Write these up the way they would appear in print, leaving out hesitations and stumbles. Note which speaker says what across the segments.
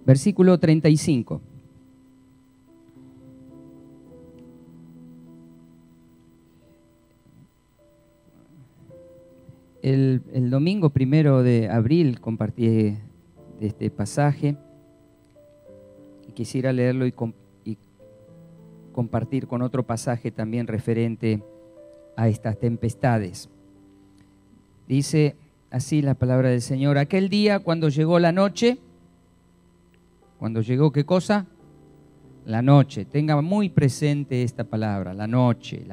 Speaker 1: Versículo 35. El domingo 1 de abril compartí este pasaje y quisiera leerlo y compartir con otro pasaje también referente a estas tempestades. Dice así la palabra del Señor: aquel día cuando llegó la noche, cuando llegó ¿qué cosa? La noche. Tenga muy presente esta palabra, la noche,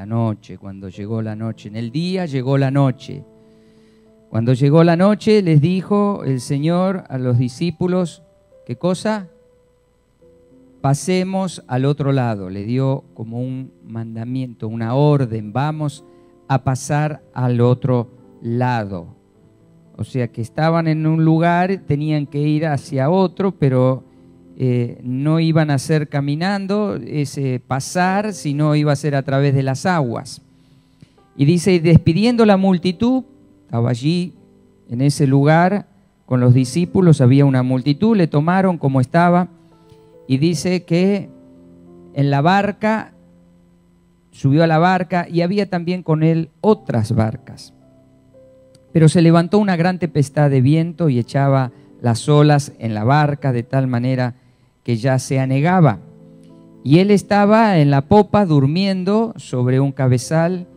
Speaker 1: cuando llegó la noche. En el día llegó la noche. Cuando llegó la noche, les dijo el Señor a los discípulos, ¿qué cosa? Pasemos al otro lado. Le dio como un mandamiento, una orden, vamos a pasar al otro lado. O sea que estaban en un lugar, tenían que ir hacia otro, pero no iban a ser caminando ese pasar, sino iba a ser a través de las aguas. Y dice, y despidiendo la multitud, estaba allí en ese lugar con los discípulos, había una multitud, le tomaron como estaba, y dice que en la barca, subió a la barca, y había también con él otras barcas. Pero se levantó una gran tempestad de viento y echaba las olas en la barca de tal manera que ya se anegaba. Y él estaba en la popa durmiendo sobre un cabezal,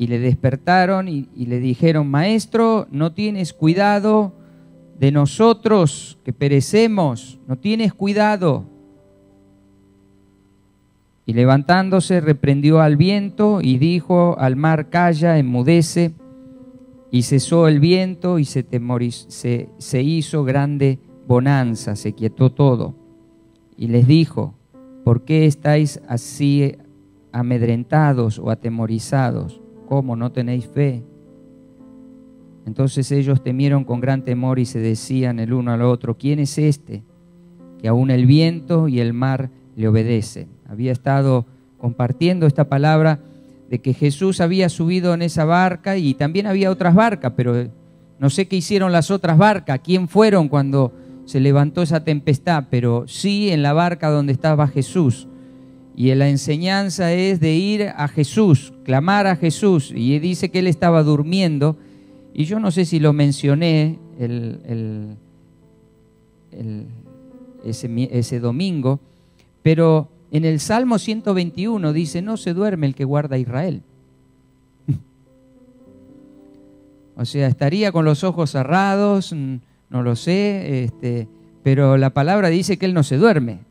Speaker 1: y le despertaron y le dijeron, Maestro, ¿no tienes cuidado de nosotros que perecemos? ¿No tienes cuidado? Y levantándose reprendió al viento y dijo al mar, calla, enmudece. Y cesó el viento y se hizo grande bonanza, se quietó todo. Y les dijo, ¿por qué estáis así amedrentados o atemorizados? ¿Cómo no tenéis fe? Entonces ellos temieron con gran temor y se decían el uno al otro, ¿quién es este que aún el viento y el mar le obedecen? Había estado compartiendo esta palabra de que Jesús había subido en esa barca y también había otras barcas, pero no sé qué hicieron las otras barcas, quién fueron cuando se levantó esa tempestad, pero sí en la barca donde estaba Jesús. Y la enseñanza es de ir a Jesús, clamar a Jesús. Y dice que él estaba durmiendo. Y yo no sé si lo mencioné ese domingo, pero en el Salmo 121 dice, no se duerme el que guarda a Israel. O sea, estaría con los ojos cerrados, no lo sé, pero la palabra dice que él no se duerme.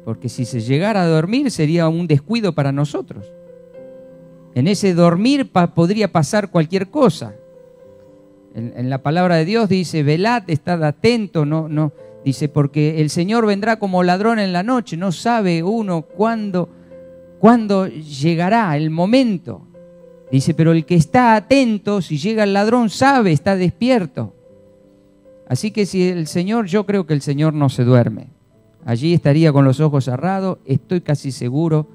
Speaker 1: Porque si se llegara a dormir sería un descuido para nosotros. En ese dormir podría pasar cualquier cosa. En la palabra de Dios dice, velad, estad atento, no, dice, porque el Señor vendrá como ladrón en la noche, no sabe uno cuándo llegará el momento. Dice, pero el que está atento, si llega el ladrón, sabe, está despierto. Así que si el Señor, yo creo que el Señor no se duerme. Allí estaría con los ojos cerrados, estoy casi seguro.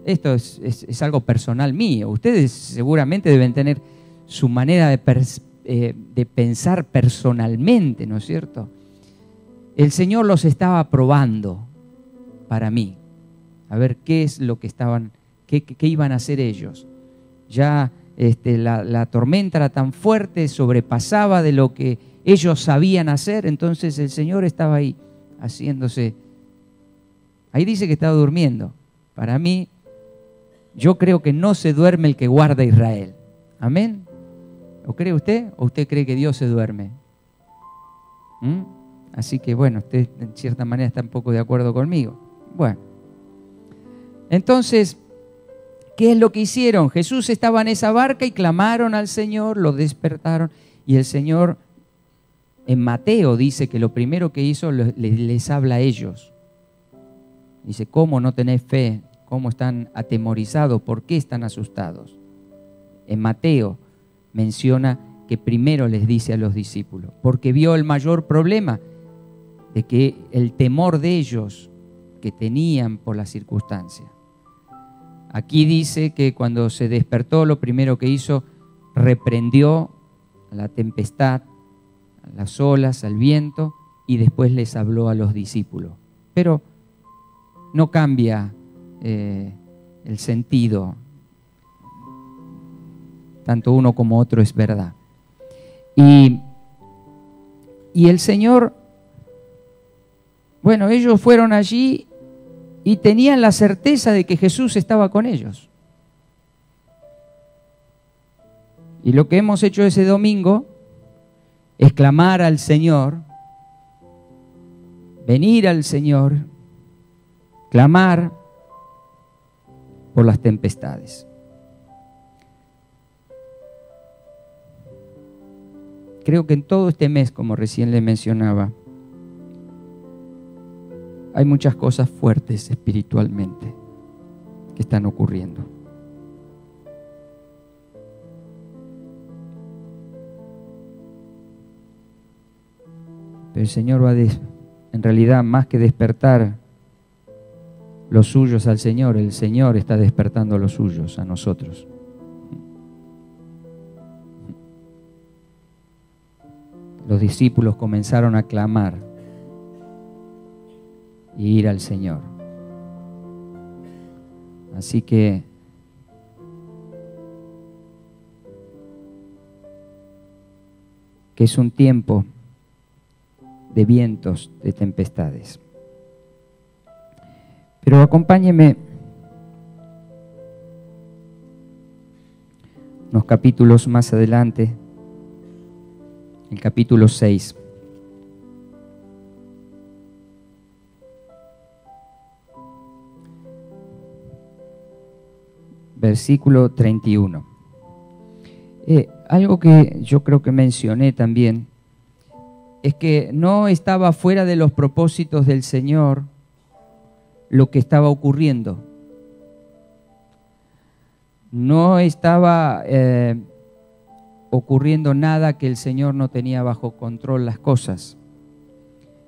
Speaker 1: Esto es algo personal mío. Ustedes seguramente deben tener su manera de pensar personalmente, ¿no es cierto? El Señor los estaba probando para mí, a ver qué es lo que qué iban a hacer ellos. Ya la tormenta era tan fuerte, sobrepasaba de lo que ellos sabían hacer, entonces el Señor estaba ahí haciéndose. Ahí dice que estaba durmiendo. Para mí, yo creo que no se duerme el que guarda a Israel. ¿Amén? ¿O cree usted? ¿O usted cree que Dios se duerme? Así que bueno, usted en cierta manera está un poco de acuerdo conmigo. Bueno, entonces, ¿qué es lo que hicieron? Jesús estaba en esa barca y clamaron al Señor, lo despertaron y el Señor en Mateo dice que lo primero que hizo les habla a ellos. Dice, ¿cómo no tenéis fe? ¿Cómo están atemorizados? ¿Por qué están asustados? En Mateo menciona que primero les dice a los discípulos, porque vio el mayor problema de que el temor de ellos que tenían por la circunstancia. Aquí dice que cuando se despertó, lo primero que hizo, reprendió a la tempestad, a las olas, al viento, y después les habló a los discípulos. Pero no cambia el sentido. Tanto uno como otro es verdad. Y el Señor, bueno, ellos fueron allí y tenían la certeza de que Jesús estaba con ellos. Y lo que hemos hecho ese domingo es clamar al Señor, venir al Señor, clamar por las tempestades. Creo que en todo este mes, como recién le mencionaba, hay muchas cosas fuertes espiritualmente que están ocurriendo. Pero el Señor va a, en realidad, más que despertar los suyos al Señor, el Señor está despertando los suyos a nosotros. Los discípulos comenzaron a clamar y ir al Señor. Así que es un tiempo de vientos, de tempestades. Pero acompáñeme unos capítulos más adelante, el capítulo 6. Versículo 31. Algo que yo creo que mencioné también es que no estaba fuera de los propósitos del Señor lo que estaba ocurriendo. No estaba ocurriendo nada que el Señor no tenía bajo control las cosas,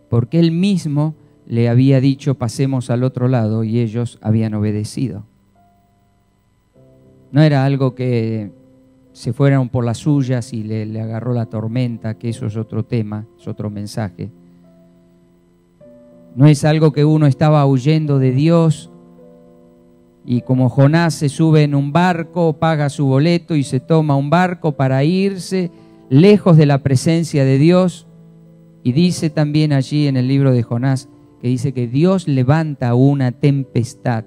Speaker 1: porque Él mismo le había dicho pasemos al otro lado y ellos habían obedecido. No era algo que se fueron por las suyas y le agarró la tormenta, que eso es otro tema, es otro mensaje. No es algo que uno estaba huyendo de Dios y como Jonás se sube en un barco, paga su boleto y se toma un barco para irse lejos de la presencia de Dios. Y dice también allí en el libro de Jonás que dice que Dios levanta una tempestad,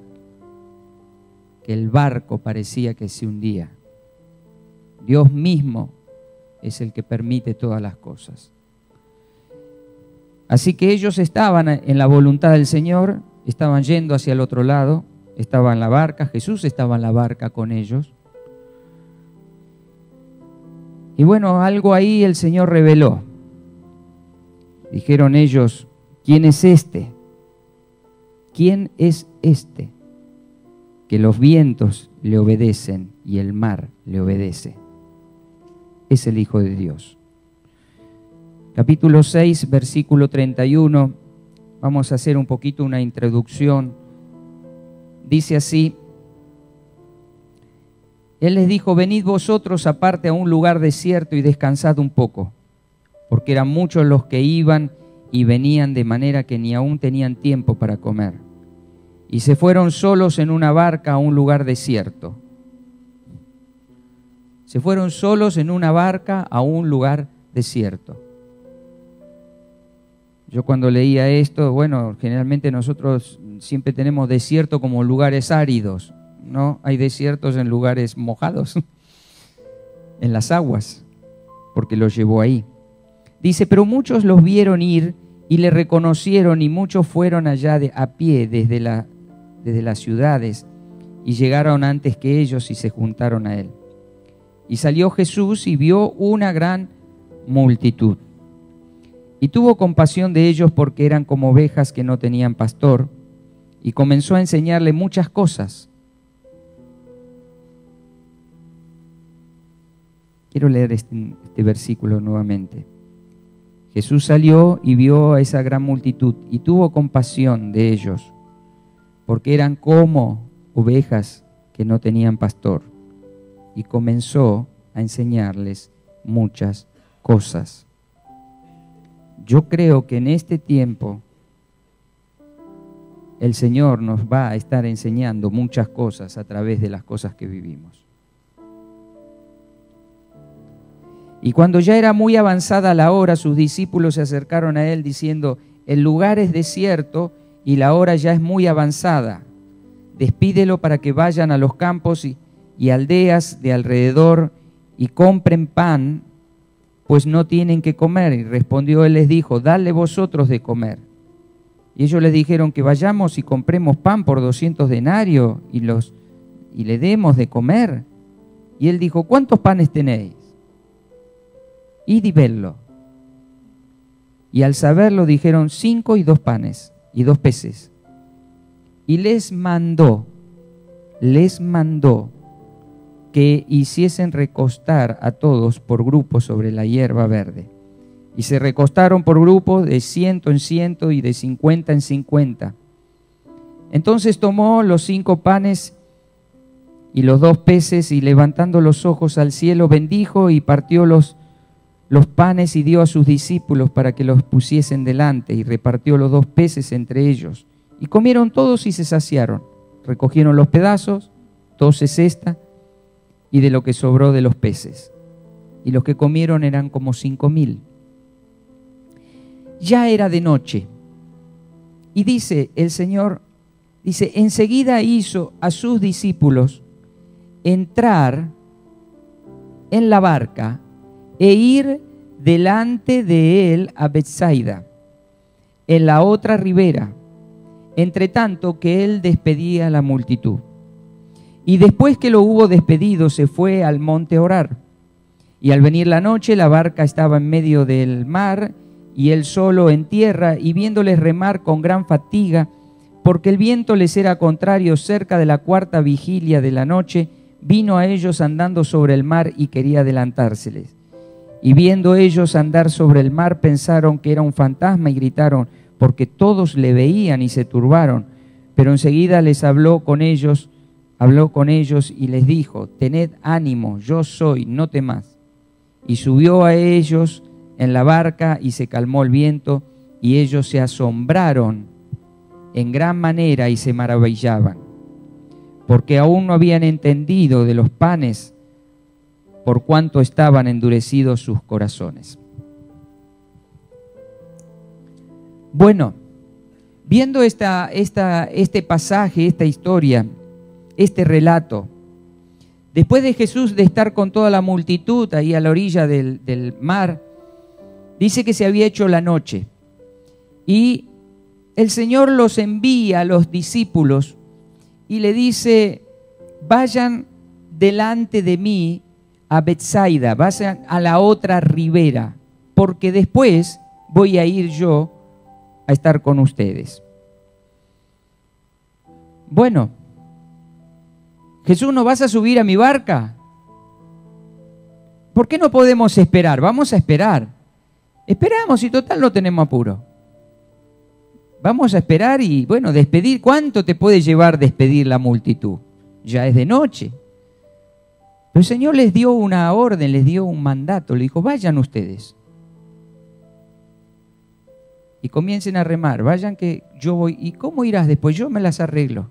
Speaker 1: que el barco parecía que se hundía. Dios mismo es el que permite todas las cosas. Así que ellos estaban en la voluntad del Señor, estaban yendo hacia el otro lado, estaban en la barca, Jesús estaba en la barca con ellos. Y bueno, algo ahí el Señor reveló. Dijeron ellos, ¿quién es este? ¿Quién es este? Que los vientos le obedecen y el mar le obedece. Es el Hijo de Dios. Capítulo 6, versículo 31. Vamos a hacer un poquito una introducción. Dice así: Él les dijo, venid vosotros aparte a un lugar desierto y descansad un poco, porque eran muchos los que iban y venían de manera que ni aún tenían tiempo para comer. Y se fueron solos en una barca a un lugar desierto. Se fueron solos en una barca a un lugar desierto. Yo cuando leía esto, bueno, generalmente nosotros siempre tenemos desierto como lugares áridos, ¿no? Hay desiertos en lugares mojados, en las aguas, porque los llevó ahí. Dice, pero muchos los vieron ir y le reconocieron, y muchos fueron allá a pie desde las ciudades y llegaron antes que ellos y se juntaron a él. Y salió Jesús y vio una gran multitud. Y tuvo compasión de ellos porque eran como ovejas que no tenían pastor, y comenzó a enseñarle muchas cosas. Quiero leer este versículo nuevamente. Jesús salió y vio a esa gran multitud y tuvo compasión de ellos, porque eran como ovejas que no tenían pastor, y comenzó a enseñarles muchas cosas. Yo creo que en este tiempo el Señor nos va a estar enseñando muchas cosas a través de las cosas que vivimos. Y cuando ya era muy avanzada la hora, sus discípulos se acercaron a él diciendo: el lugar es desierto y la hora ya es muy avanzada. Despídelo para que vayan a los campos y aldeas de alrededor y compren pan, pues no tienen que comer. Y respondió él, les dijo: dadle vosotros de comer. Y ellos les dijeron: que vayamos y compremos pan por 200 denarios y le demos de comer. Y él dijo: ¿cuántos panes tenéis? Id y vedlo. Y al saberlo dijeron: 5 y 2 panes y 2 peces. Y les mandó que hiciesen recostar a todos por grupos sobre la hierba verde. Y se recostaron por grupos de 100 en 100 y de 50 en 50. Entonces tomó los 5 panes y los 2 peces, y levantando los ojos al cielo, bendijo y partió los panes y dio a sus discípulos para que los pusiesen delante, y repartió los 2 peces entre ellos. Y comieron todos y se saciaron. Recogieron los pedazos, 12 cestas, y de lo que sobró de los peces. Y los que comieron eran como 5.000. Ya era de noche. Y dice el Señor, enseguida hizo a sus discípulos entrar en la barca e ir delante de él a Betsaida, en la otra ribera, entre tanto que él despedía a la multitud. Y después que lo hubo despedido, se fue al monte a orar. Y al venir la noche, la barca estaba en medio del mar, y él solo en tierra, y viéndoles remar con gran fatiga, porque el viento les era contrario, cerca de la 4ª vigilia de la noche, vino a ellos andando sobre el mar y quería adelantárseles. Y viendo ellos andar sobre el mar, pensaron que era un fantasma y gritaron, porque todos le veían y se turbaron. Pero enseguida les habló con ellos y les dijo: tened ánimo, yo soy, no temas. Y subió a ellos en la barca y se calmó el viento, y ellos se asombraron en gran manera y se maravillaban, porque aún no habían entendido de los panes, por cuanto estaban endurecidos sus corazones. Bueno, viendo este pasaje, esta historia, este relato, después de Jesús de estar con toda la multitud ahí a la orilla del mar, dice que se había hecho la noche y el Señor los envía a los discípulos y le dice: vayan delante de mí a Betsaida, vayan a la otra ribera, porque después voy a ir yo a estar con ustedes. Bueno, Jesús, ¿no vas a subir a mi barca? ¿Por qué no podemos esperar? Vamos a esperar. Esperamos y total no tenemos apuro. Vamos a esperar y bueno, despedir. ¿Cuánto te puede llevar despedir la multitud? Ya es de noche. Pero el Señor les dio una orden, les dio un mandato, le dijo: vayan ustedes y comiencen a remar, vayan que yo voy. ¿Y cómo irás después? Yo me las arreglo.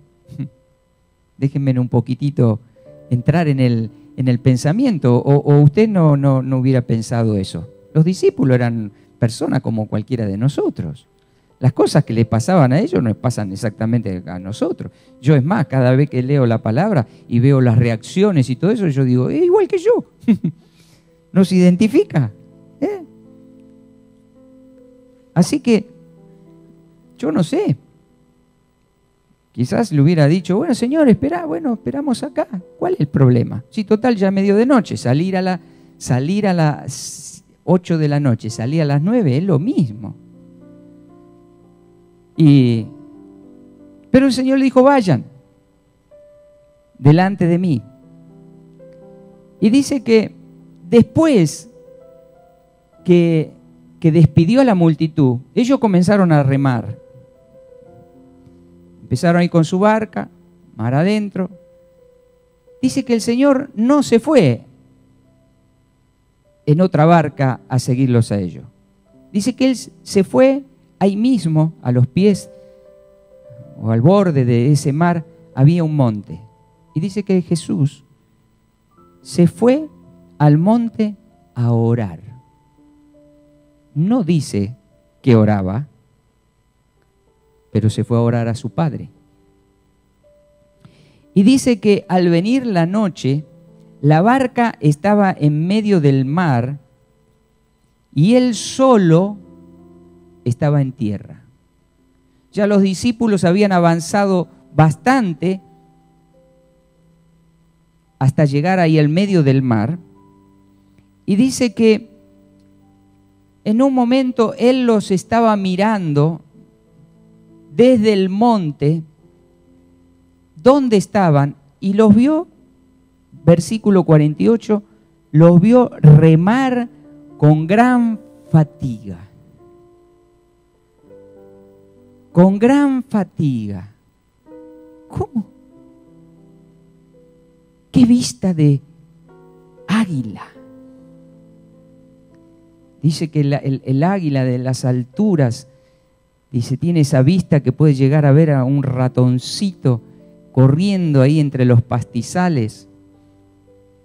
Speaker 1: Déjenme un poquitito entrar en el pensamiento, o usted no hubiera pensado eso. Los discípulos eran personas como cualquiera de nosotros. Las cosas que les pasaban a ellos nos pasan exactamente a nosotros. Yo, es más, cada vez que leo la palabra y veo las reacciones y todo eso, yo digo: es igual que yo. Nos identifica. Así que, yo no sé. Quizás le hubiera dicho: bueno, Señor, espera, bueno, esperamos acá. ¿Cuál es el problema? Si total ya medio de noche, salir a las 8 de la noche, salir a las 9, es lo mismo. Pero el Señor le dijo: vayan delante de mí. Y dice que después que despidió a la multitud, ellos comenzaron a remar. Empezaron ahí con su barca, mar adentro. Dice que el Señor no se fue en otra barca a seguirlos a ellos. Dice que él se fue ahí mismo, a los pies o al borde de ese mar, había un monte. Y dice que Jesús se fue al monte a orar. No dice que oraba, pero se fue a orar a su Padre. Y dice que al venir la noche, la barca estaba en medio del mar y él solo estaba en tierra. Ya los discípulos habían avanzado bastante hasta llegar ahí al medio del mar. Y dice que en un momento él los estaba mirando desde el monte donde estaban y los vio, versículo 48, los vio remar con gran fatiga. Con gran fatiga. ¿Cómo? ¡Qué vista de águila! Dice que el águila de las alturas, dice, tiene esa vista que puede llegar a ver a un ratoncito corriendo ahí entre los pastizales.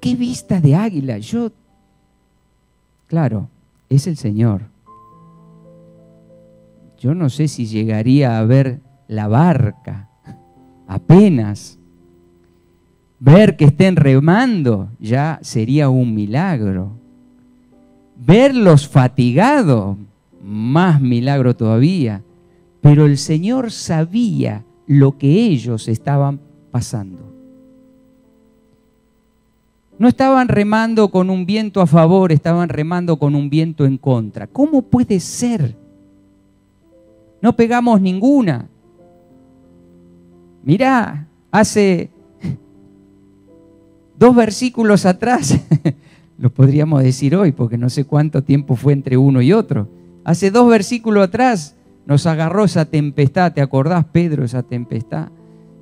Speaker 1: ¡Qué vista de águila! Claro, es el Señor. Yo no sé si llegaría a ver la barca, apenas. Ver que estén remando ya sería un milagro. Verlos fatigados, más milagro todavía. Pero el Señor sabía lo que ellos estaban pasando. No estaban remando con un viento a favor, estaban remando con un viento en contra. ¿Cómo puede ser? No pegamos ninguna. Mirá, hace 2 versículos atrás, lo podríamos decir hoy porque no sé cuánto tiempo fue entre uno y otro. Hace 2 versículos atrás nos agarró esa tempestad. ¿Te acordás, Pedro, esa tempestad?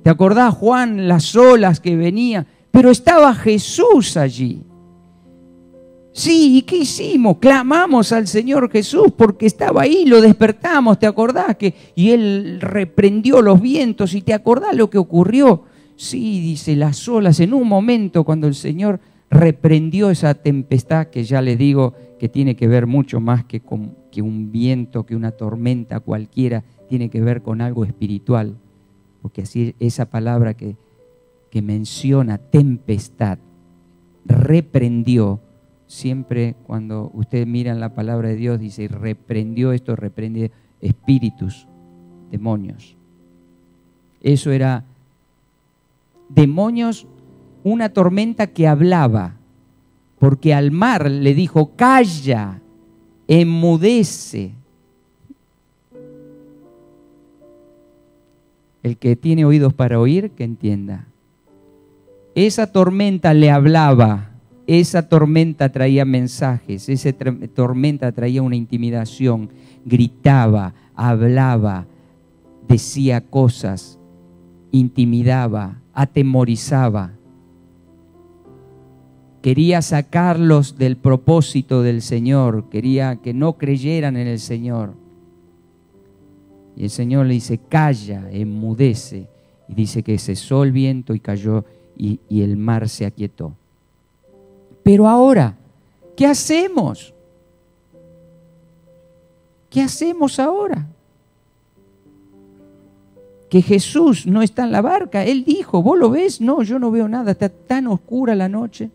Speaker 1: ¿Te acordás, Juan, las olas que venían? Pero estaba Jesús allí. Sí, ¿y qué hicimos? Clamamos al Señor Jesús porque estaba ahí, lo despertamos, ¿te acordás? Y Él reprendió los vientos, ¿y te acordás lo que ocurrió? Sí, dice, las olas, en un momento cuando el Señor reprendió esa tempestad, que ya les digo que tiene que ver mucho más que un viento, que una tormenta cualquiera, tiene que ver con algo espiritual, porque así esa palabra que menciona tempestad, reprendió. Siempre cuando ustedes miran la palabra de Dios dice reprendió esto, reprende espíritus, demonios. Eso era demonios, una tormenta que hablaba, porque al mar le dijo calla, enmudece. El que tiene oídos para oír, que entienda. Esa tormenta le hablaba. Esa tormenta traía mensajes, esa tormenta traía una intimidación, gritaba, hablaba, decía cosas, intimidaba, atemorizaba. Quería sacarlos del propósito del Señor, quería que no creyeran en el Señor. Y el Señor le dice, calla, enmudece. Y dice que cesó el viento y cayó y el mar se aquietó. Pero ahora, ¿qué hacemos? ¿Qué hacemos ahora? Que Jesús no está en la barca. Él dijo, ¿vos lo ves? No, yo no veo nada, está tan oscura la noche.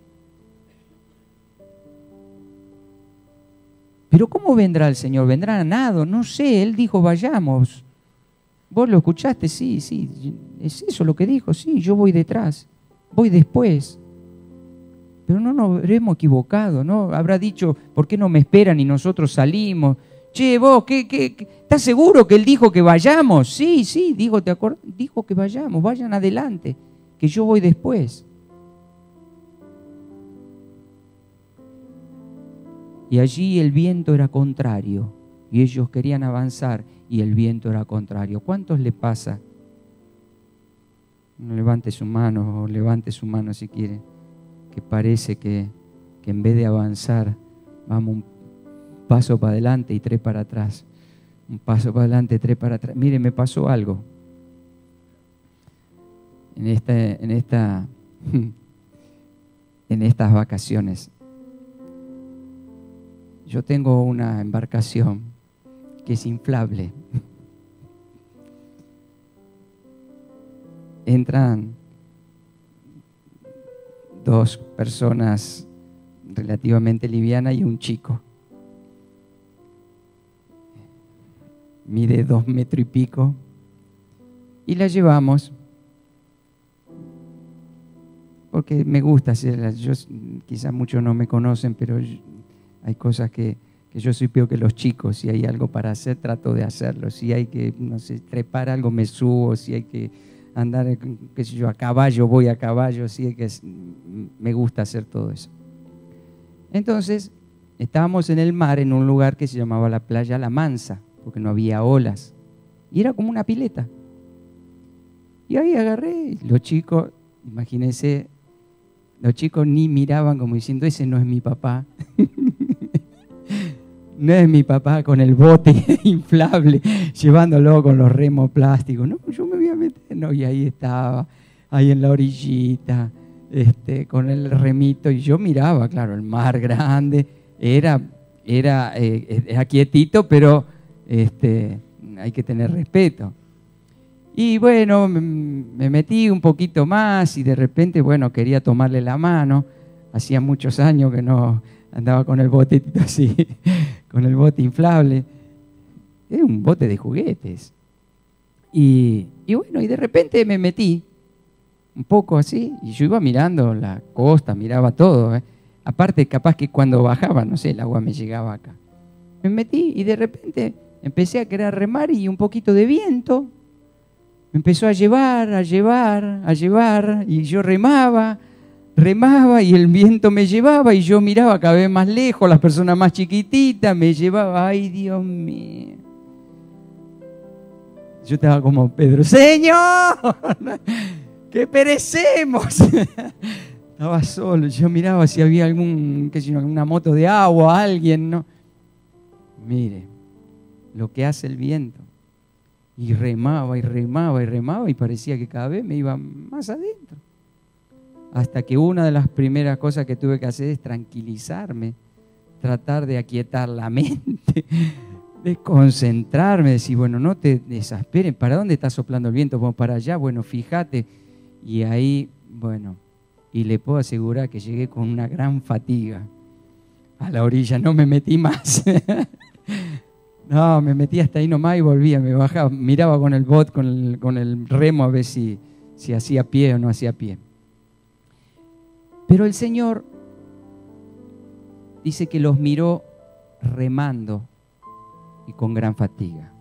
Speaker 1: Pero ¿cómo vendrá el Señor? ¿Vendrá a nado? No sé, Él dijo, vayamos. ¿Vos lo escuchaste? Sí, es eso lo que dijo, sí, yo voy detrás, voy después. Pero no nos habremos equivocado, ¿no? Habrá dicho, ¿por qué no me esperan y nosotros salimos? Che, vos, ¿estás seguro que Él dijo que vayamos? Sí, dijo que vayamos, vayan adelante, que yo voy después. Y allí el viento era contrario, y ellos querían avanzar, y el viento era contrario. ¿Cuántos le pasa? No levante su mano, o levante su mano si quiere. Que parece que en vez de avanzar vamos paso para adelante y 3 para atrás. Un paso para adelante, 3 para atrás. Mire, me pasó algo. En estas vacaciones. Yo tengo una embarcación que es inflable. Entran 2 personas relativamente livianas y un chico. Mide 2 metros y pico. Y la llevamos. Porque me gusta hacerla. Quizás muchos no me conocen, pero hay cosas que yo soy peor que los chicos. Si hay algo para hacer, trato de hacerlo. Si hay que, no sé, trepar algo, me subo. Si hay que andar, qué sé yo, a caballo, voy a caballo. Si hay que, me gusta hacer todo eso. Entonces, estábamos en el mar, en un lugar que se llamaba la playa La Mansa, porque no había olas. Y era como una pileta. Y ahí agarré, los chicos, imagínense, los chicos ni miraban como diciendo, ese no es mi papá. No es mi papá con el bote inflable, llevándolo con los remos plásticos. No, yo me voy a meter. No, y ahí estaba, ahí en la orillita, con el remito. Y yo miraba, claro, el mar grande. Era quietito, pero hay que tener respeto. Y bueno, me metí un poquito más y de repente, bueno, quería tomarle la mano. Hacía muchos años que no andaba con el botecito así, con el bote inflable. Era un bote de juguetes. Y bueno, y de repente me metí un poco así y yo iba mirando la costa, miraba todo. Aparte, capaz que cuando bajaba, no sé, el agua me llegaba acá. Me metí y de repente empecé a querer remar y un poquito de viento me empezó a llevar, y yo remaba y el viento me llevaba y yo miraba cada vez más lejos, las personas más chiquititas me llevaba, ay Dios mío. Yo estaba como Pedro, ¡Señor! ¡Que perecemos! Estaba solo, yo miraba si había alguna moto de agua, alguien, ¿no? Mire, lo que hace el viento. Y remaba y parecía que cada vez me iba más adentro. Hasta que una de las primeras cosas que tuve que hacer es tranquilizarme, tratar de aquietar la mente, de concentrarme, decir, bueno, no te desesperes, ¿para dónde está soplando el viento? Vamos para allá, bueno, fíjate. Y ahí, bueno, y le puedo asegurar que llegué con una gran fatiga a la orilla, no me metí más. No, me metí hasta ahí nomás y volvía, me bajaba, miraba con el bote, con el remo a ver si hacía pie o no hacía pie. Pero el Señor dice que los miró remando y con gran fatiga.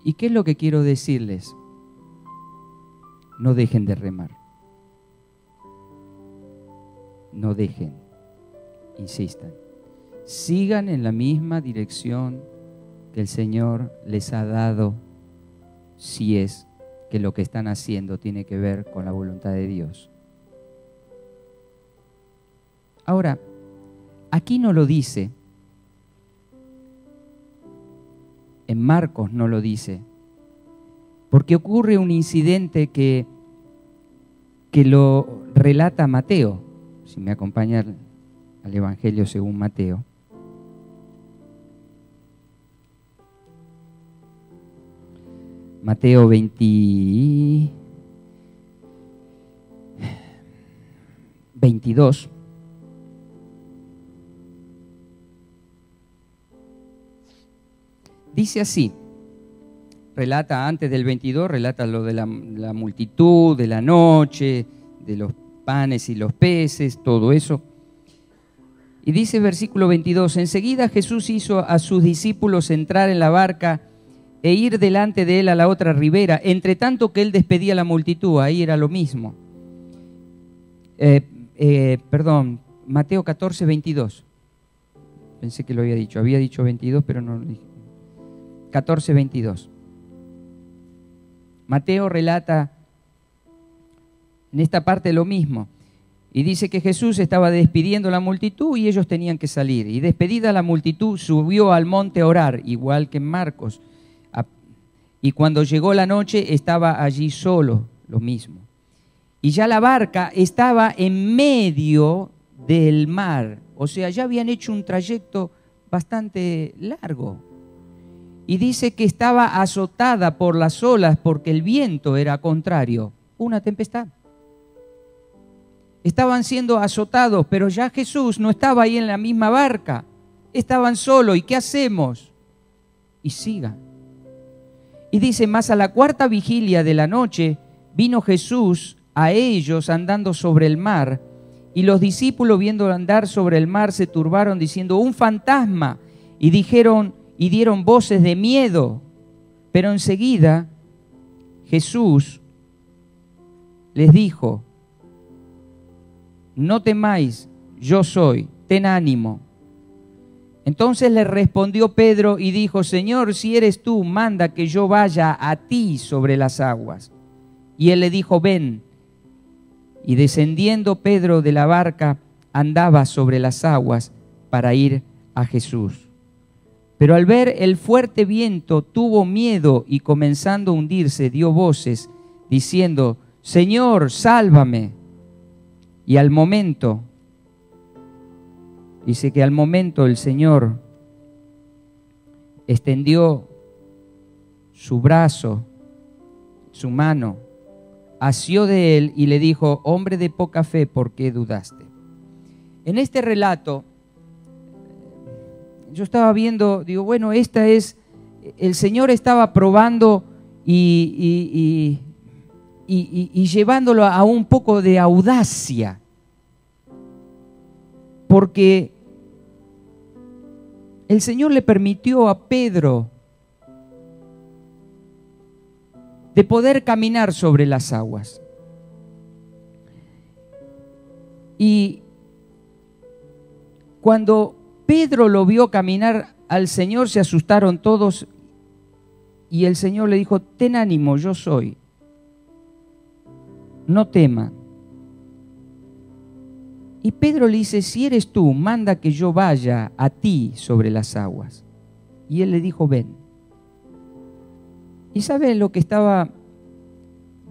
Speaker 1: ¿Y qué es lo que quiero decirles? No dejen de remar. No dejen. Insistan. Sigan en la misma dirección que el Señor les ha dado, si es que lo que están haciendo tiene que ver con la voluntad de Dios. Ahora, aquí no lo dice, en Marcos no lo dice, porque ocurre un incidente que lo relata Mateo, si me acompaña al Evangelio según Mateo. Mateo 22. Dice así, relata antes del 22, relata lo de la multitud, de la noche, de los panes y los peces, todo eso. Y dice versículo 22, enseguida Jesús hizo a sus discípulos entrar en la barca e ir delante de él a la otra ribera, entre tanto que él despedía a la multitud. Ahí era lo mismo. Mateo 14, 22. Pensé que lo había dicho 22, pero no lo dije. 14, 22. Mateo relata en esta parte lo mismo. Y dice que Jesús estaba despidiendo a la multitud y ellos tenían que salir. Y despedida la multitud, subió al monte a orar, igual que en Marcos. Y cuando llegó la noche, estaba allí solo, lo mismo. Y ya la barca estaba en medio del mar. O sea, ya habían hecho un trayecto bastante largo. Y dice que estaba azotada por las olas porque el viento era contrario. Una tempestad. Estaban siendo azotados, pero ya Jesús no estaba ahí en la misma barca. Estaban solos. ¿Y qué hacemos? Y sigan. Y dice, más a la cuarta vigilia de la noche, vino Jesús a ellos andando sobre el mar. Y los discípulos, viendo andar sobre el mar, se turbaron diciendo, un fantasma. Y dijeron, y dieron voces de miedo. Pero enseguida Jesús les dijo, no temáis, yo soy, ten ánimo. Entonces le respondió Pedro y dijo, Señor, si eres tú, manda que yo vaya a ti sobre las aguas. Y él le dijo, ven. Y descendiendo Pedro de la barca, andaba sobre las aguas para ir a Jesús. Pero al ver el fuerte viento, tuvo miedo y comenzando a hundirse, dio voces, diciendo, Señor, sálvame. Y al momento, dice que al momento el Señor extendió su brazo, su mano, asió de él y le dijo, hombre de poca fe, ¿por qué dudaste? En este relato, yo estaba viendo, digo, bueno, esta es, el Señor estaba probando y llevándolo a un poco de audacia, porque el Señor le permitió a Pedro de poder caminar sobre las aguas. Y cuando Pedro lo vio caminar al Señor, se asustaron todos y el Señor le dijo, ten ánimo, yo soy. No teman. Y Pedro le dice, si eres tú, manda que yo vaya a ti sobre las aguas. Y él le dijo, ven. ¿Y sabe lo que estaba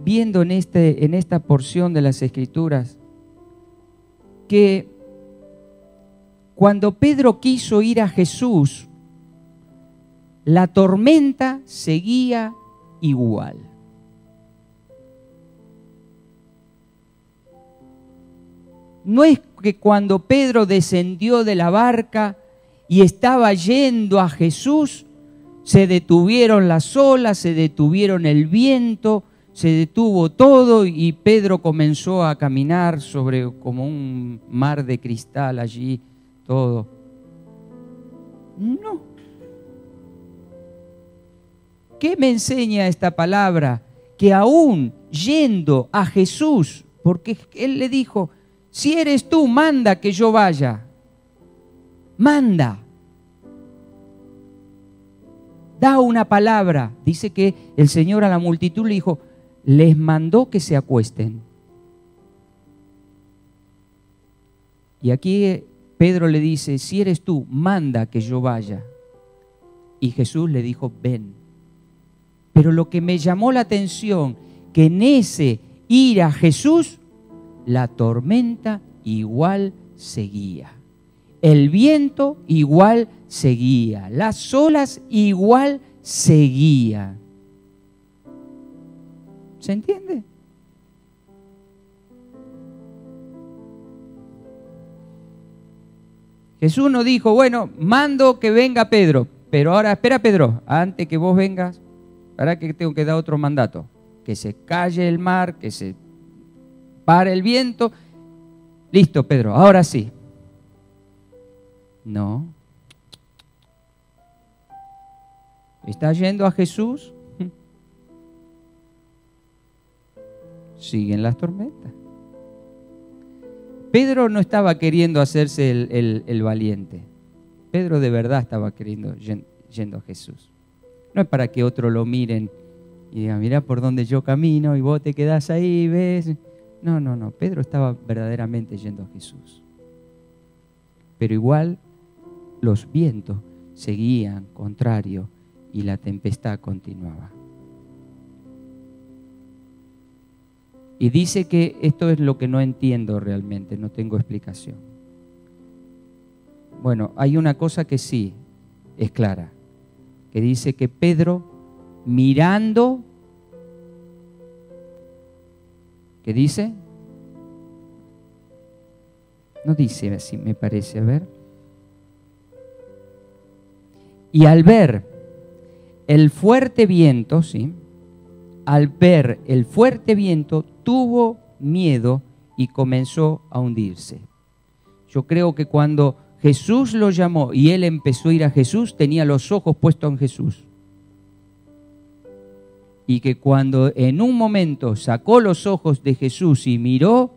Speaker 1: viendo en esta porción de las Escrituras? Que cuando Pedro quiso ir a Jesús, la tormenta seguía igual. No es que cuando Pedro descendió de la barca y estaba yendo a Jesús, se detuvieron las olas, se detuvieron el viento, se detuvo todo y Pedro comenzó a caminar sobre como un mar de cristal allí, todo. No. ¿Qué me enseña esta palabra? Que aún yendo a Jesús, porque él le dijo, si eres tú, manda que yo vaya. Manda. Da una palabra. Dice que el Señor a la multitud le dijo, les mandó que se acuesten. Y aquí Pedro le dice, si eres tú, manda que yo vaya. Y Jesús le dijo, ven. Pero lo que me llamó la atención, que en ese ir a Jesús, la tormenta igual seguía. El viento igual seguía. Las olas igual seguían. ¿Se entiende? Jesús no dijo, bueno, mando que venga Pedro, pero ahora espera Pedro, antes que vos vengas, ahora que tengo que dar otro mandato, que se calle el mar, que se pare el viento. Listo, Pedro, ahora sí. No. ¿Está yendo a Jesús? Siguen las tormentas. Pedro no estaba queriendo hacerse el valiente. Pedro de verdad estaba queriendo yendo a Jesús. No es para que otros lo miren y digan, mirá por dónde yo camino y vos te quedás ahí, ¿ves? No, Pedro estaba verdaderamente yendo a Jesús. Pero igual los vientos seguían contrario y la tempestad continuaba. Y dice que esto es lo que no entiendo realmente, no tengo explicación. Bueno, hay una cosa que sí es clara, que dice que Pedro mirando, ¿qué dice? No dice así, me parece, a ver. Y al ver el fuerte viento, ¿sí? Al ver el fuerte viento, tuvo miedo y comenzó a hundirse. Yo creo que cuando Jesús lo llamó y él empezó a ir a Jesús, tenía los ojos puestos en Jesús. Y que cuando en un momento sacó los ojos de Jesús y miró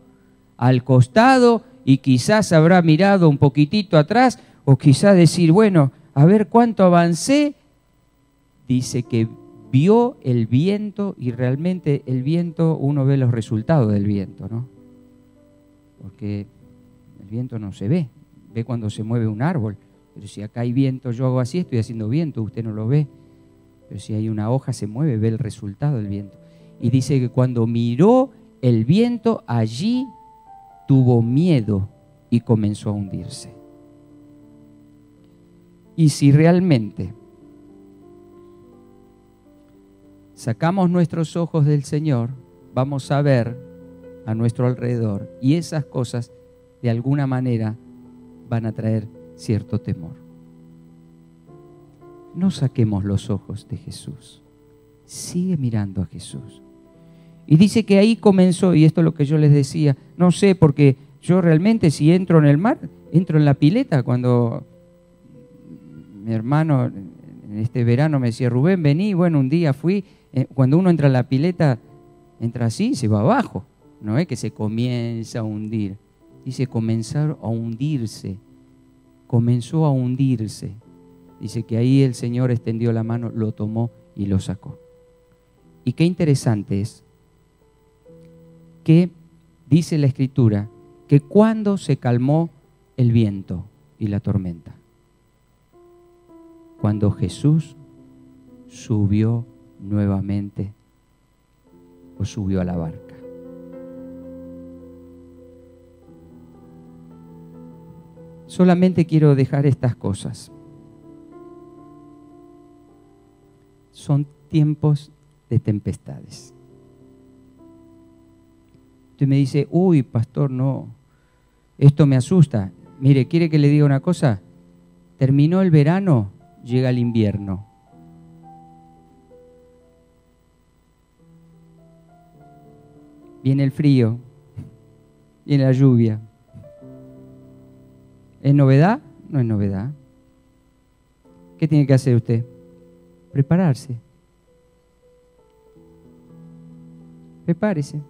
Speaker 1: al costado, y quizás habrá mirado un poquitito atrás, o quizás decir, bueno, a ver cuánto avancé, dice que vio el viento, y realmente el viento, uno ve los resultados del viento, ¿no? Porque el viento no se ve cuando se mueve un árbol, pero si acá hay viento, yo hago así, estoy haciendo viento, usted no lo ve, pero si hay una hoja se mueve, ve el resultado del viento. Y dice que cuando miró el viento, allí tuvo miedo y comenzó a hundirse. Y si realmente sacamos nuestros ojos del Señor, vamos a ver a nuestro alrededor y esas cosas de alguna manera van a traer cierto temor. No saquemos los ojos de Jesús. Sigue mirando a Jesús. Y dice que ahí comenzó, y esto es lo que yo les decía, no sé, porque yo realmente si entro en el mar, entro en la pileta. Cuando mi hermano en este verano me decía, Rubén, vení, bueno, un día fui, cuando uno entra en la pileta, entra así, se va abajo, no es que se comienza a hundir. Dice comenzar a hundirse, comenzó a hundirse. Dice que ahí el Señor extendió la mano, lo tomó y lo sacó. Y qué interesante es que dice la Escritura que cuando se calmó el viento y la tormenta, cuando Jesús subió nuevamente o subió a la barca. Solamente quiero dejar estas cosas. Son tiempos de tempestades. Usted me dice, uy, pastor, no, esto me asusta. Mire, ¿quiere que le diga una cosa? Terminó el verano, llega el invierno. Viene el frío, viene la lluvia. ¿Es novedad? No es novedad. ¿Qué tiene que hacer usted? Prepararse. Prepárese.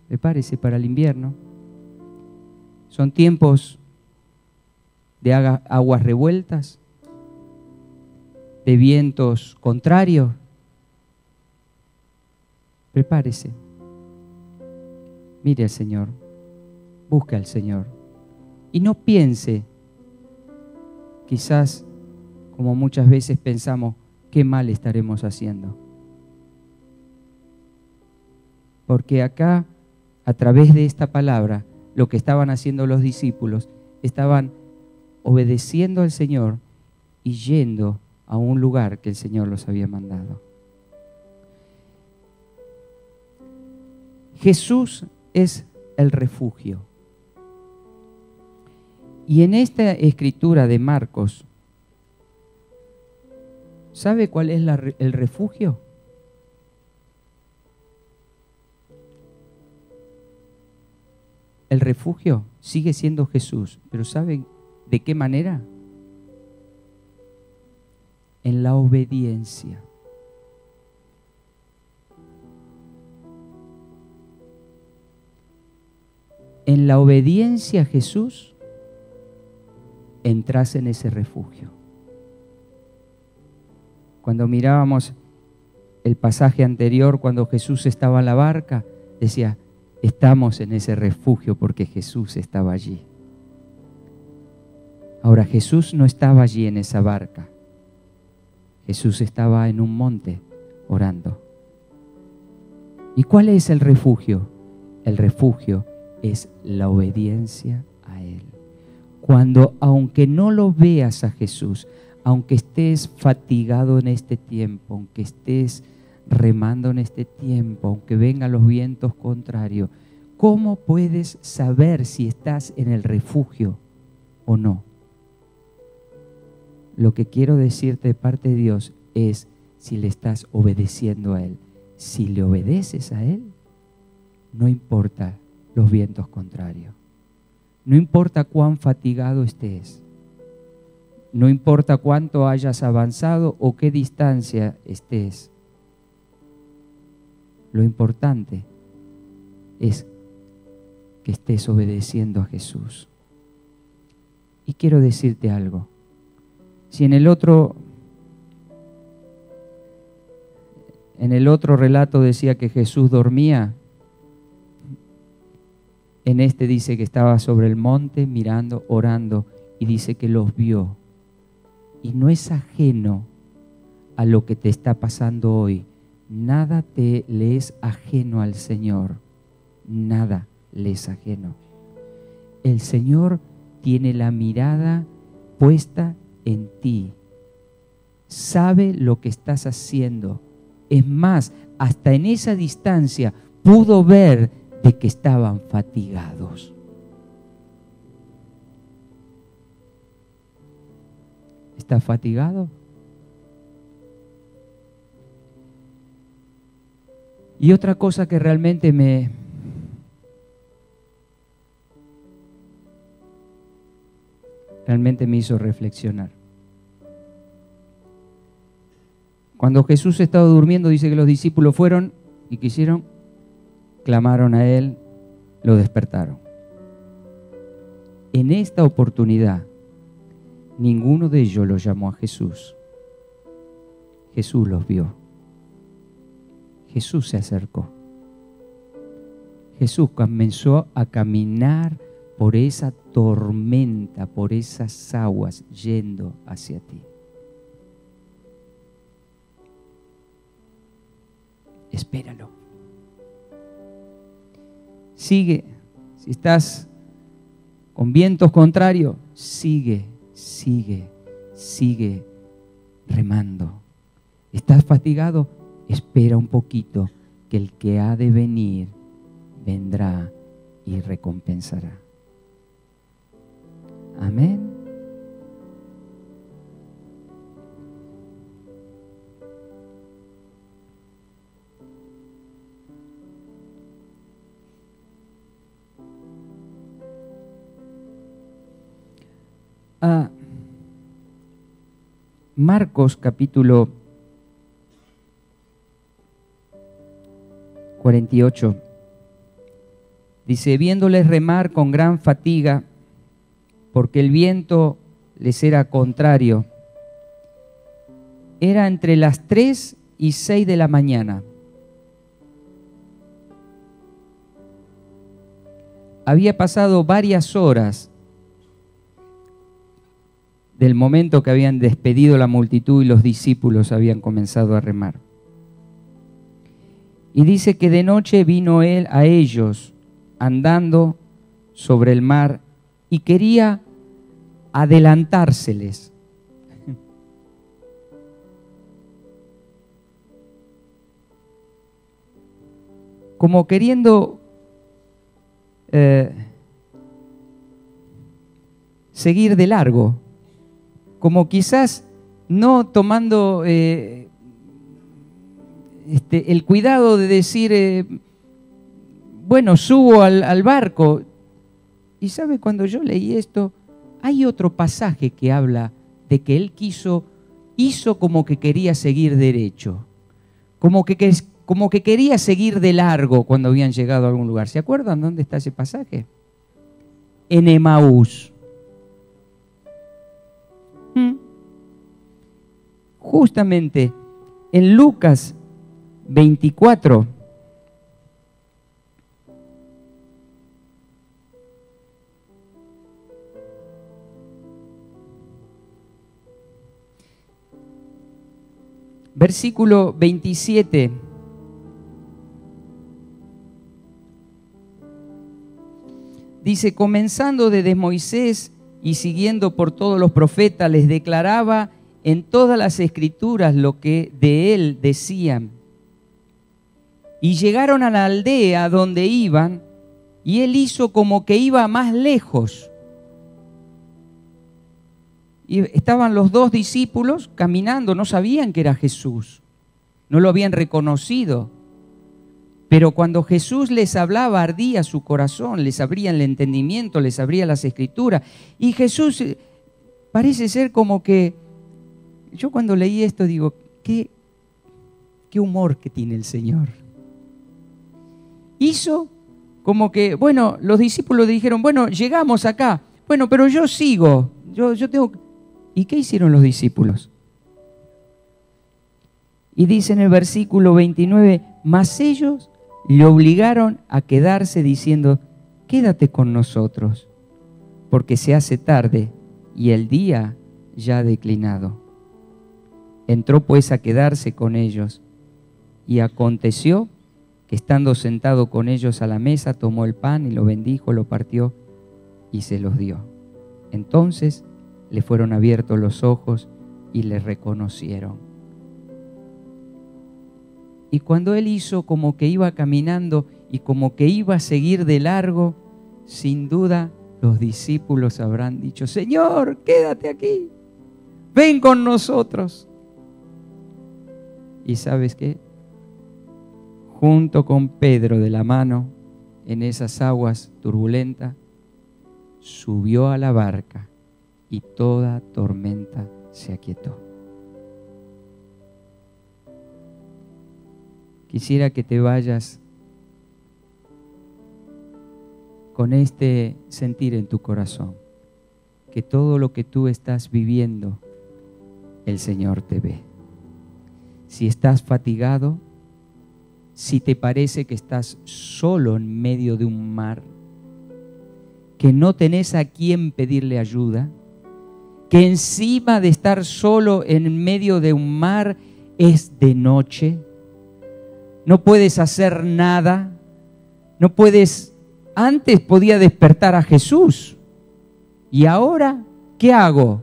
Speaker 1: Prepárese para el invierno. Son tiempos de aguas revueltas, de vientos contrarios. Prepárese. Mire al Señor. Busque al Señor. Y no piense, quizás como muchas veces pensamos, qué mal estaremos haciendo. Porque acá, a través de esta palabra, lo que estaban haciendo los discípulos, estaban obedeciendo al Señor y yendo a un lugar que el Señor los había mandado. Jesús es el refugio. Y en esta escritura de Marcos, ¿sabe cuál es el refugio? El refugio sigue siendo Jesús, pero ¿saben de qué manera? En la obediencia. En la obediencia a Jesús, entras en ese refugio. Cuando mirábamos el pasaje anterior, cuando Jesús estaba en la barca, decía, estamos en ese refugio porque Jesús estaba allí. Ahora, Jesús no estaba allí en esa barca. Jesús estaba en un monte orando. ¿Y cuál es el refugio? El refugio es la obediencia a Él. Cuando, aunque no lo veas a Jesús, aunque estés fatigado en este tiempo, aunque estés remando en este tiempo, aunque vengan los vientos contrarios, ¿cómo puedes saber si estás en el refugio o no? Lo que quiero decirte de parte de Dios es si le estás obedeciendo a Él. Si le obedeces a Él, no importa los vientos contrarios. No importa cuán fatigado estés. No importa cuánto hayas avanzado o qué distancia estés. Lo importante es que estés obedeciendo a Jesús. Y quiero decirte algo. Si en el otro relato decía que Jesús dormía, en este dice que estaba sobre el monte mirando, orando, y dice que los vio. Y no es ajeno a lo que te está pasando hoy. Nada le es ajeno al Señor. Nada le es ajeno. El Señor tiene la mirada puesta en ti. Sabe lo que estás haciendo. Es más, hasta en esa distancia pudo ver de que estaban fatigados. ¿Estás fatigado? Y otra cosa que realmente me hizo reflexionar. Cuando Jesús estaba durmiendo, dice que los discípulos fueron y ¿qué hicieron? Clamaron a Él, lo despertaron. En esta oportunidad, ninguno de ellos lo llamó a Jesús. Jesús los vio. Jesús se acercó. Jesús comenzó a caminar por esa tormenta, por esas aguas, yendo hacia ti. Espéralo. Sigue. Si estás con vientos contrarios, sigue remando. ¿Estás fatigado? Espera un poquito, que el que ha de venir vendrá y recompensará. Amén. Marcos capítulo 48 dice, viéndoles remar con gran fatiga, porque el viento les era contrario, era entre las 3 y 6 de la mañana. Había pasado varias horas del momento que habían despedido la multitud y los discípulos habían comenzado a remar. Y dice que de noche vino Él a ellos andando sobre el mar y quería adelantárseles. Como queriendo seguir de largo. Como quizás no tomando el cuidado de decir, bueno, subo al barco. Y sabe, cuando yo leí esto, hay otro pasaje que habla de que él hizo como que quería seguir derecho, como que quería seguir de largo cuando habían llegado a algún lugar. ¿Se acuerdan dónde está ese pasaje? En Emaús. Justamente en Lucas 24, Versículo 27. Dice, comenzando desde Moisés y siguiendo por todos los profetas, les declaraba en todas las escrituras lo que de él decían. Y llegaron a la aldea donde iban, y él hizo como que iba más lejos. Y estaban los dos discípulos caminando, no sabían que era Jesús, no lo habían reconocido. Pero cuando Jesús les hablaba, ardía su corazón, les abría el entendimiento, les abría las escrituras. Y Jesús parece ser como que, yo cuando leí esto digo, qué humor que tiene el Señor. Hizo como que, bueno, los discípulos dijeron, bueno, llegamos acá, bueno, pero yo sigo, yo tengo... ¿Y qué hicieron los discípulos? Y dice en el versículo 29, mas ellos le obligaron a quedarse diciendo, quédate con nosotros, porque se hace tarde y el día ya ha declinado. Entró pues a quedarse con ellos, y aconteció que estando sentado con ellos a la mesa, tomó el pan y lo bendijo, lo partió y se los dio. Entonces le fueron abiertos los ojos y le reconocieron. Y cuando él hizo como que iba caminando y como que iba a seguir de largo, sin duda los discípulos habrán dicho, Señor, quédate aquí, ven con nosotros. ¿Y sabes qué? Junto con Pedro de la mano, en esas aguas turbulentas, subió a la barca y toda tormenta se aquietó. Quisiera que te vayas con este sentir en tu corazón, que todo lo que tú estás viviendo, el Señor te ve. Si estás fatigado, si te parece que estás solo en medio de un mar, que no tenés a quién pedirle ayuda, que encima de estar solo en medio de un mar es de noche, no puedes hacer nada, no puedes, antes podía despertar a Jesús y ahora, ¿qué hago?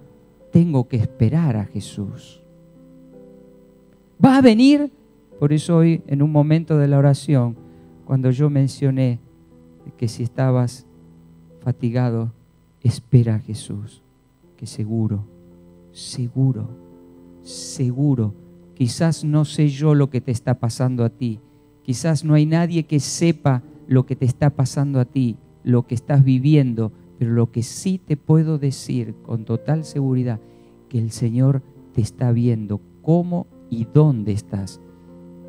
Speaker 1: Tengo que esperar a Jesús. ¿Va a venir? Por eso hoy, en un momento de la oración, cuando yo mencioné que si estabas fatigado, espera a Jesús, que seguro, quizás no sé yo lo que te está pasando a ti, quizás no hay nadie que sepa lo que te está pasando a ti, lo que estás viviendo, pero lo que sí te puedo decir con total seguridad, que el Señor te está viendo cómo y dónde estás.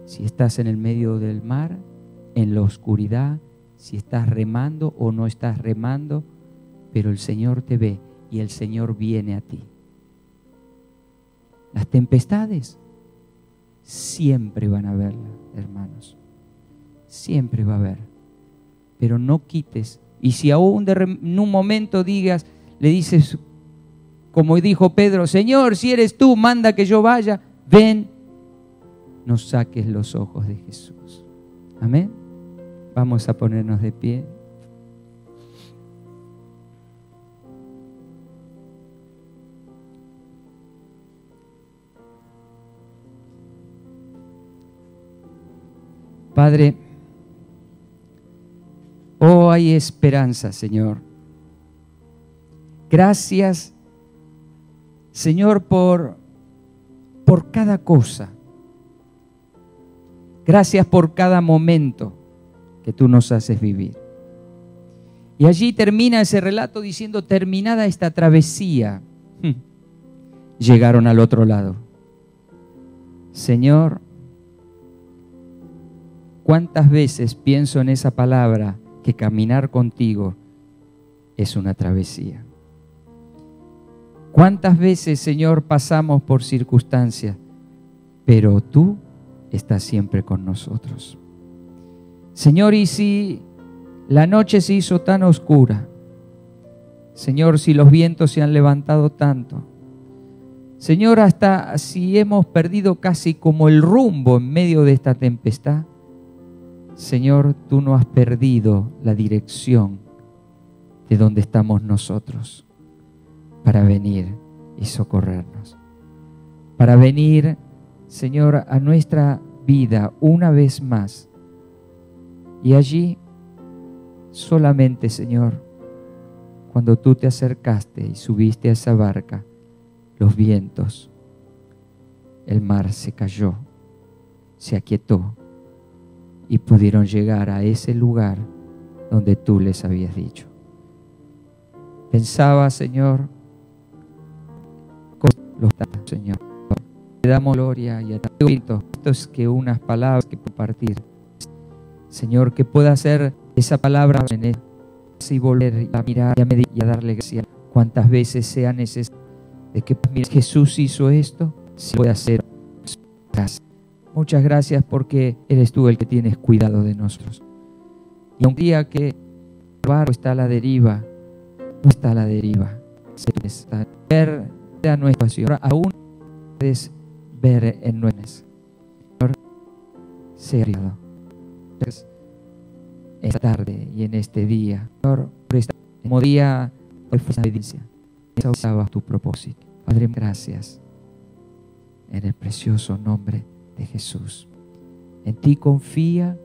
Speaker 1: Si estás en el medio del mar, en la oscuridad, si estás remando o no estás remando, pero el Señor te ve y el Señor viene a ti. Las tempestades siempre van a haberla, hermanos. Siempre va a haber. Pero no quites. Y si aún en un momento le dices, como dijo Pedro, Señor, si eres tú, manda que yo vaya, ven. No saques los ojos de Jesús. Amén. Vamos a ponernos de pie. Padre, oh, hay esperanza, Señor. Gracias, Señor, por cada cosa. Gracias por cada momento que tú nos haces vivir. Y allí termina ese relato diciendo, terminada esta travesía, llegaron al otro lado. Señor, ¿cuántas veces pienso en esa palabra que caminar contigo es una travesía? ¿Cuántas veces, Señor, pasamos por circunstancias, pero tú estás siempre con nosotros? Señor, y si la noche se hizo tan oscura, Señor, si los vientos se han levantado tanto, Señor, hasta si hemos perdido casi como el rumbo en medio de esta tempestad, Señor, tú no has perdido la dirección de donde estamos nosotros para venir y socorrernos. Para venir, Señor, a nuestra vida una vez más. Y allí, solamente, Señor, cuando tú te acercaste y subiste a esa barca, los vientos, el mar se cayó, se aquietó y pudieron llegar a ese lugar donde tú les habías dicho. Pensaba, Señor, Señor, te damos gloria y a ti. Esto es que unas palabras que compartir, Señor, que pueda ser esa palabra en él y volver a mirar y a medir y a darle gracias cuantas veces sea necesario. De que mira, Jesús hizo esto, se puede hacer. Gracias. Muchas gracias porque eres tú el que tienes cuidado de nosotros. Y un día que el barco está a la deriva, no está a la deriva. Está ver a nuestra situación. Aún puedes ver en nuestras. Señor, sea criado. Esta tarde y en este día, Señor, por este mismo día, hoy fue una evidencia. Usaba tu propósito. Padre, gracias en el precioso nombre de Jesús. En ti confía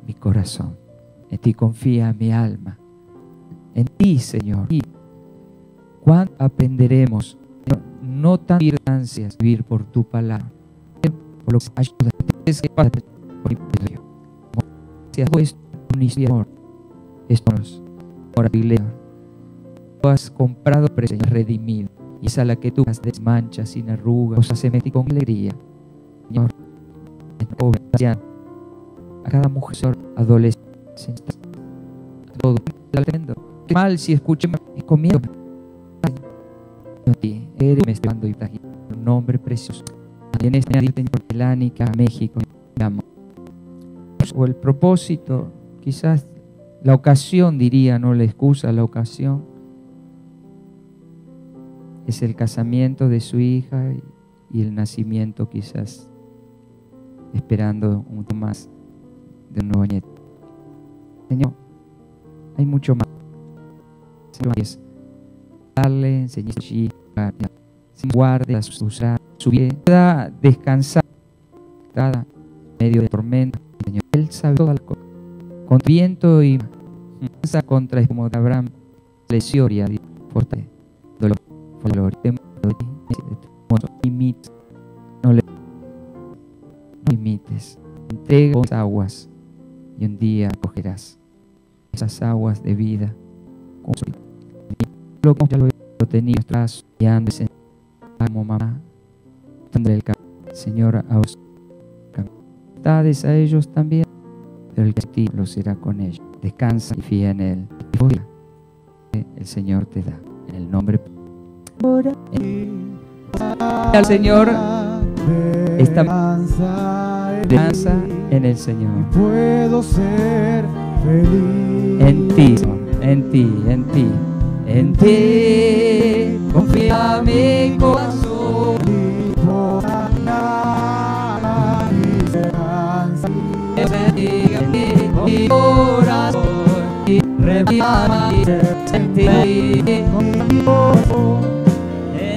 Speaker 1: mi corazón, en ti confía mi alma, en ti, Señor. Y cuando aprenderemos no tan ansias vivir por tu palabra, por lo que ayuda es que Padre, por mi Dios, si has puesto un amor, estos por iglesia. Has comprado, pero Señor, redimido, y es a la que tú has desmanchas sin arrugas, os hace con alegría, Señor, joven, anciano, a cada mujer, adolescente, a todo mal si escuché y comiendo a ti, eres me dando y un nombre precioso. En este día en Lánica, México, o el propósito, quizás la ocasión, diría, no la excusa, la ocasión es el casamiento de su hija y el nacimiento, quizás esperando un poco más de un nuevo nieto. Señor, hay mucho más. Darle, enseñar allí, guarde, usar su vida, pueda descansar en medio de tormenta. Señor, Él sabe todo, con viento y contra como de Abraham, lesión y fortaleza, dolor. No limites, entrega las aguas y un día cogerás esas aguas de vida. Lo tenía y andes en como mamá, Señor, a vos a ellos también, pero el que lo será con ellos. Descansa y fía en Él. El Señor te da en el nombre al Señor. Esta danza en el Señor.
Speaker 2: Puedo ser feliz
Speaker 1: en ti, en ti, en ti, en ti. Confía mi corazón. En mi corazón y reviva en ti.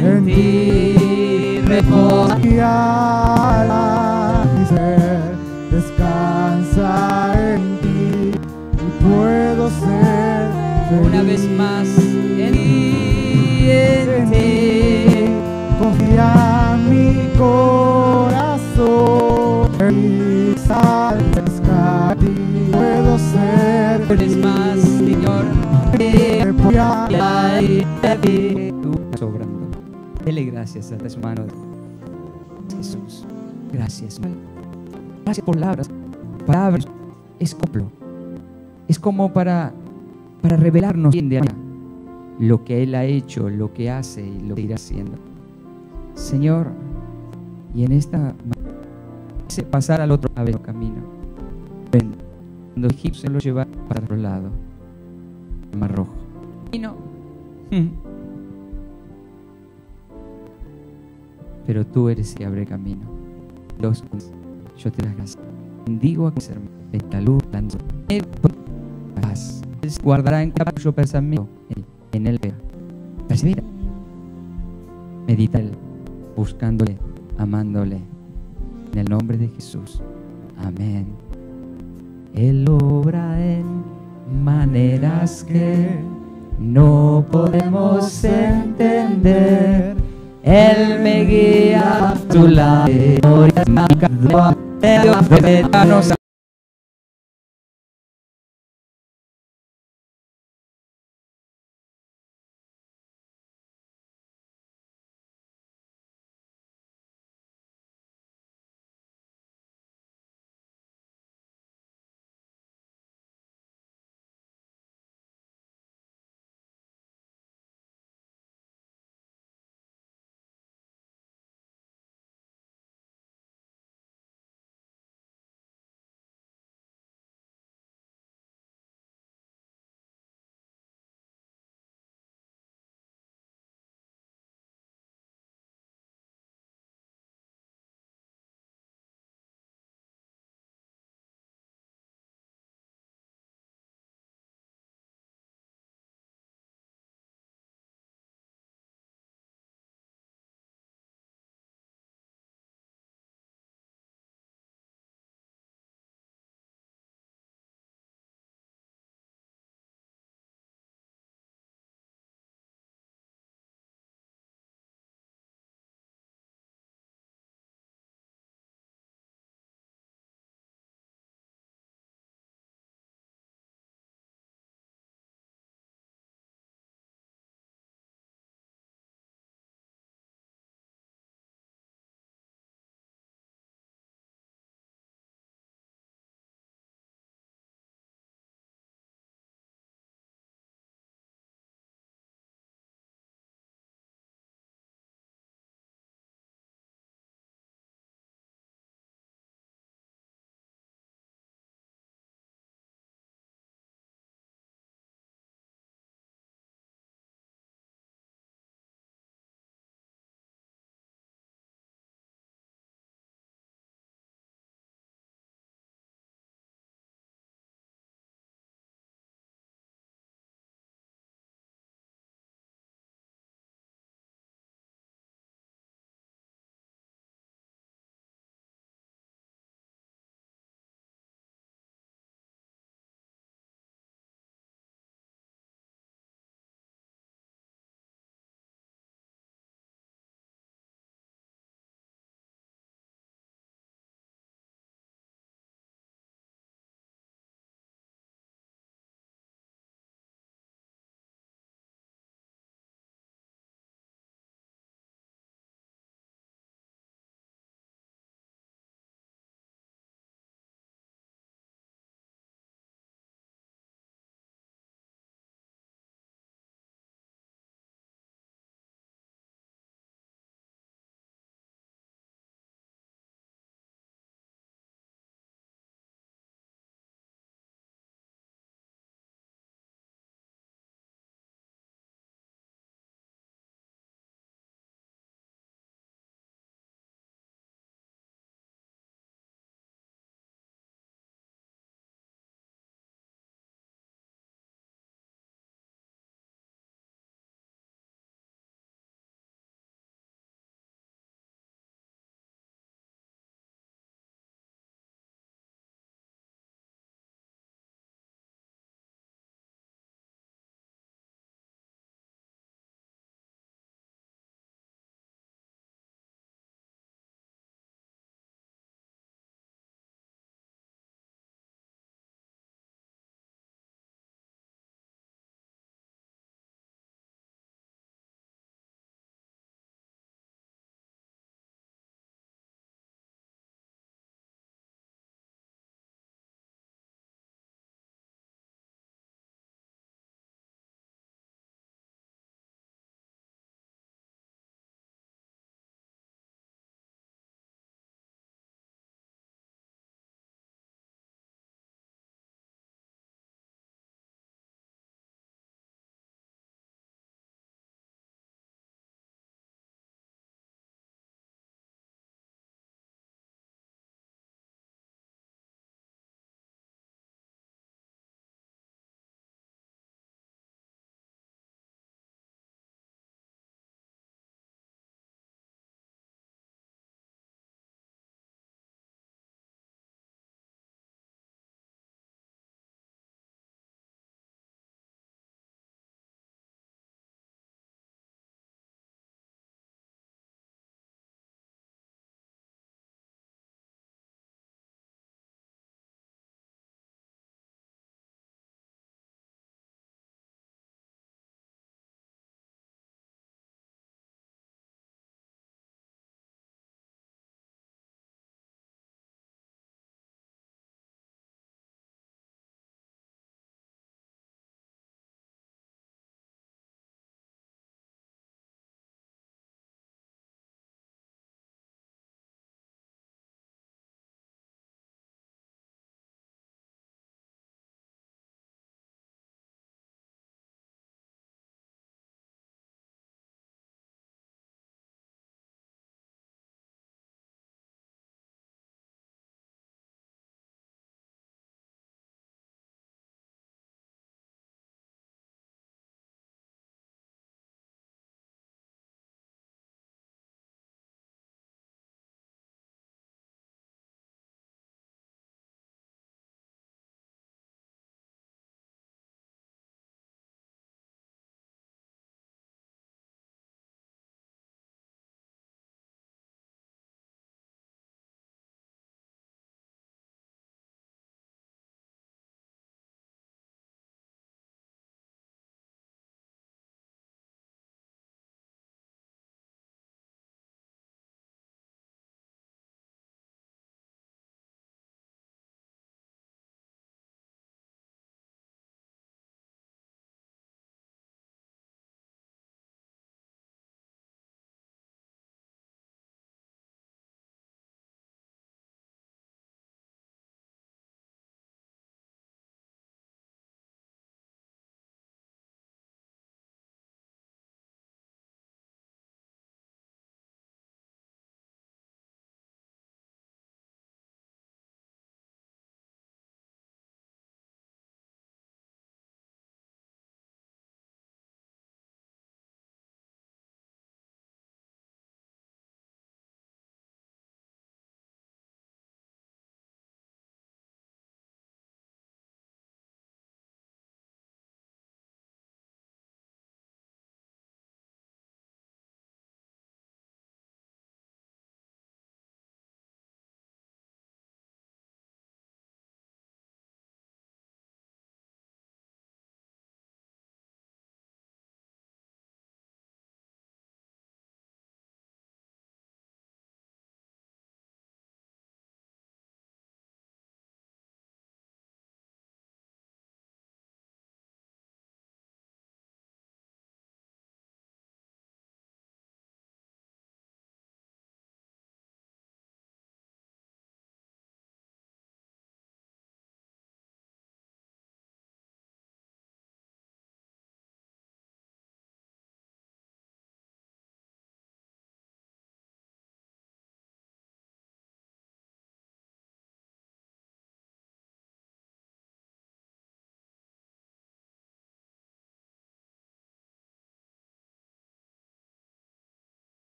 Speaker 1: En ti reposa
Speaker 2: mi alma, mi ser descansa en ti y puedo ser feliz.
Speaker 1: Una vez más en ti
Speaker 2: confía mi corazón, mi sal descansa en ti, puedo ser
Speaker 1: una vez más, Señor, tú estás obrando. Dele gracias a su mano, Jesús. Gracias. Gracias por palabras. Es como para revelarnos de lo que Él ha hecho, lo que hace y lo que irá haciendo. Señor, y en esta pasar al otro lado del camino. Cuando los egipcios lo llevaron para otro lado, el Mar Rojo. Y no. pero tú eres el que abre camino. Dios, yo te las gracias. Bendigo a mis hermanos. La luz, la paz. Guardará en cuyo pensamiento en él. Persevera. Medita buscándole, amándole. En el nombre de Jesús. Amén. Él obra en maneras que no podemos entender. Él me guía a tu lado.